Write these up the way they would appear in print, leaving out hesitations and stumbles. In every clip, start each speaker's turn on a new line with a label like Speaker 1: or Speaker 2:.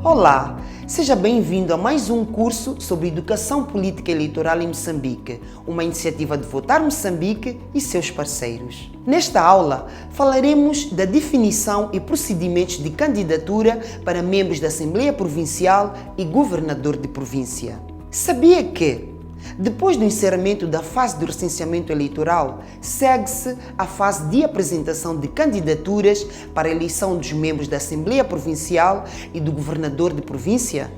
Speaker 1: Olá, seja bem-vindo a mais um curso sobre Educação Política Eleitoral em Moçambique, uma iniciativa de Votar Moçambique e seus parceiros. Nesta aula, falaremos da definição e procedimentos de candidatura para membros da Assembleia Provincial e Governador de Província. Sabia que, depois do encerramento da fase do recenseamento eleitoral, segue-se a fase de apresentação de candidaturas para a eleição dos membros da Assembleia Provincial e do Governador de Província?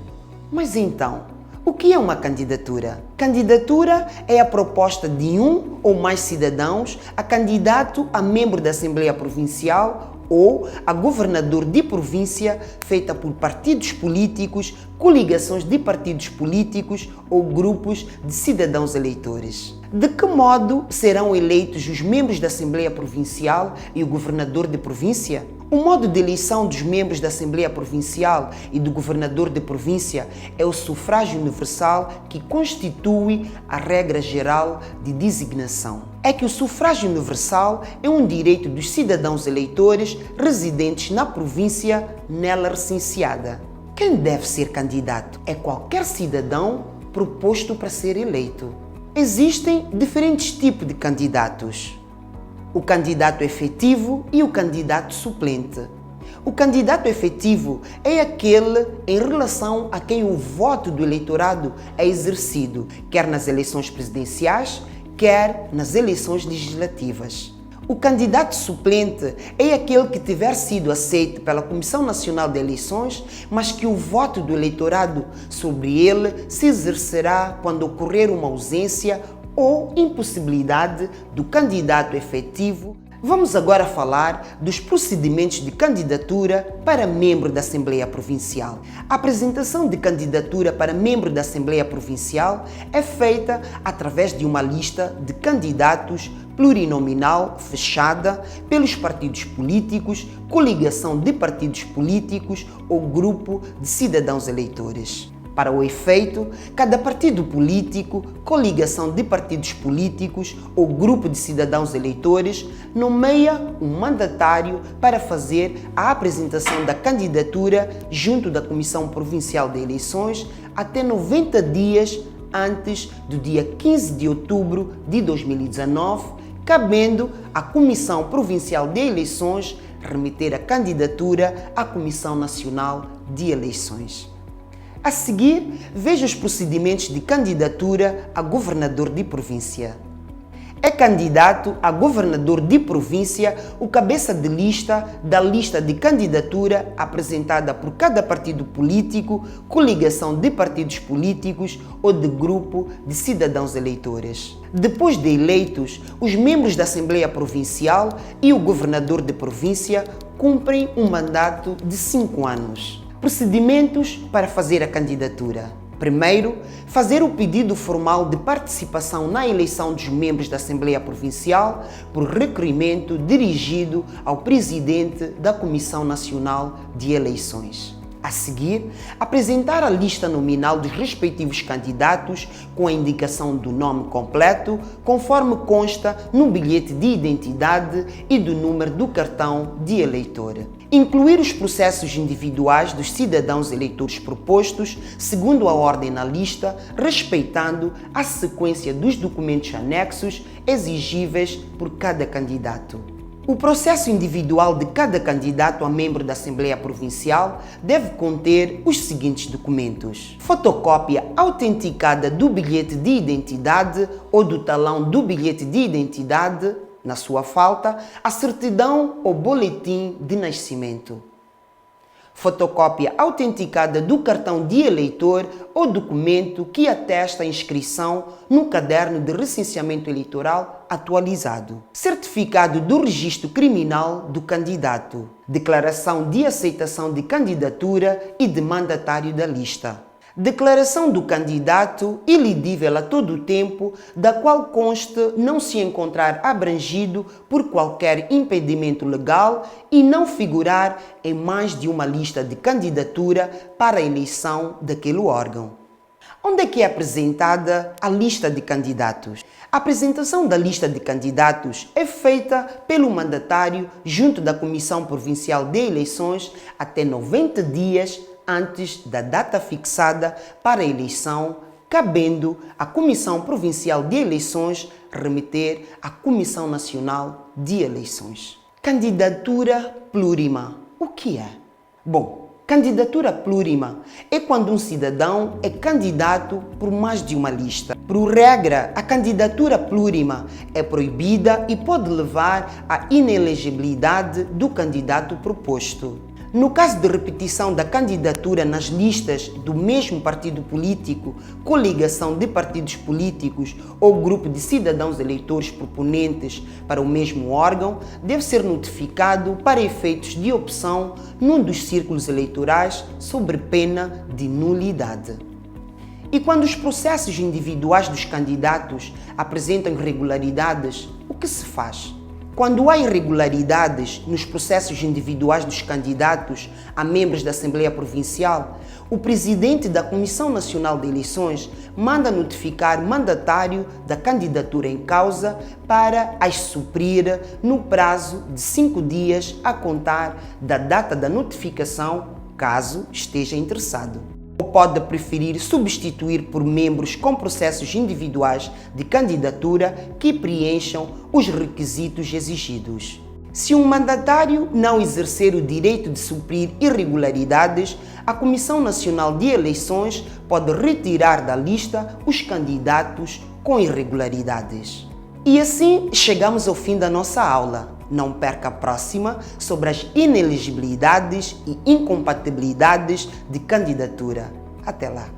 Speaker 1: Mas então, o que é uma candidatura? Candidatura é a proposta de um ou mais cidadãos a candidato a membro da Assembleia Provincial ou a governador de província feita por partidos políticos, coligações de partidos políticos ou grupos de cidadãos eleitores. De que modo serão eleitos os membros da Assembleia Provincial e o governador de província? O modo de eleição dos membros da Assembleia Provincial e do governador de província é o sufrágio universal que constitui a regra geral de designação. É que o sufrágio universal é um direito dos cidadãos eleitores residentes na província nela recenseada. Quem deve ser candidato é qualquer cidadão proposto para ser eleito. Existem diferentes tipos de candidatos: o candidato efetivo e o candidato suplente. O candidato efetivo é aquele em relação a quem o voto do eleitorado é exercido, quer nas eleições presidenciais, quer nas eleições legislativas. O candidato suplente é aquele que tiver sido aceito pela Comissão Nacional de Eleições, mas que o voto do eleitorado sobre ele se exercerá quando ocorrer uma ausência ou impossibilidade do candidato efetivo. Vamos agora falar dos procedimentos de candidatura para membro da Assembleia Provincial. A apresentação de candidatura para membro da Assembleia Provincial é feita através de uma lista de candidatos plurinominal fechada pelos partidos políticos, coligação de partidos políticos ou grupo de cidadãos eleitores. Para o efeito, cada partido político, coligação de partidos políticos ou grupo de cidadãos eleitores nomeia um mandatário para fazer a apresentação da candidatura junto da Comissão Provincial de Eleições até 90 dias antes do dia 15 de outubro de 2019, cabendo à Comissão Provincial de Eleições remeter a candidatura à Comissão Nacional de Eleições. A seguir, veja os procedimentos de candidatura a governador de província. É candidato a governador de província o cabeça de lista da lista de candidatura apresentada por cada partido político, coligação de partidos políticos ou de grupo de cidadãos eleitores. Depois de eleitos, os membros da Assembleia Provincial e o governador de província cumprem um mandato de 5 anos. Procedimentos para fazer a candidatura. Primeiro, fazer o pedido formal de participação na eleição dos membros da Assembleia Provincial por requerimento dirigido ao presidente da Comissão Nacional de Eleições. A seguir, apresentar a lista nominal dos respectivos candidatos com a indicação do nome completo, conforme consta no bilhete de identidade e do número do cartão de eleitor. Incluir os processos individuais dos cidadãos eleitores propostos, segundo a ordem na lista, respeitando a sequência dos documentos anexos exigíveis por cada candidato. O processo individual de cada candidato a membro da Assembleia Provincial deve conter os seguintes documentos: fotocópia autenticada do bilhete de identidade ou do talão do bilhete de identidade, na sua falta, a certidão ou boletim de nascimento. Fotocópia autenticada do cartão de eleitor ou documento que atesta a inscrição no caderno de recenseamento eleitoral atualizado. Certificado do registro criminal do candidato. Declaração de aceitação de candidatura e de mandatário da lista. Declaração do candidato elegível a todo o tempo, da qual conste não se encontrar abrangido por qualquer impedimento legal e não figurar em mais de uma lista de candidatura para a eleição daquele órgão. Onde é que é apresentada a lista de candidatos? A apresentação da lista de candidatos é feita pelo mandatário junto da Comissão Provincial de Eleições até 90 dias antes da data fixada para a eleição, cabendo à Comissão Provincial de Eleições remeter à Comissão Nacional de Eleições. Candidatura plurima. O que é? Bom, candidatura plurima é quando um cidadão é candidato por mais de uma lista. Por regra, a candidatura plurima é proibida e pode levar à inelegibilidade do candidato proposto. No caso de repetição da candidatura nas listas do mesmo partido político, coligação de partidos políticos ou grupo de cidadãos eleitores proponentes para o mesmo órgão, deve ser notificado para efeitos de opção num dos círculos eleitorais sob pena de nulidade. E quando os processos individuais dos candidatos apresentam irregularidades, o que se faz? Quando há irregularidades nos processos individuais dos candidatos a membros da Assembleia Provincial, o presidente da Comissão Nacional de Eleições manda notificar mandatário da candidatura em causa para as suprir no prazo de 5 dias a contar da data da notificação, caso esteja interessado. Ou pode preferir substituir por membros com processos individuais de candidatura que preencham os requisitos exigidos. Se um mandatário não exercer o direito de suprir irregularidades, a Comissão Nacional de Eleições pode retirar da lista os candidatos com irregularidades. E assim chegamos ao fim da nossa aula. Não perca a próxima sobre as inelegibilidades e incompatibilidades de candidatura. Até lá!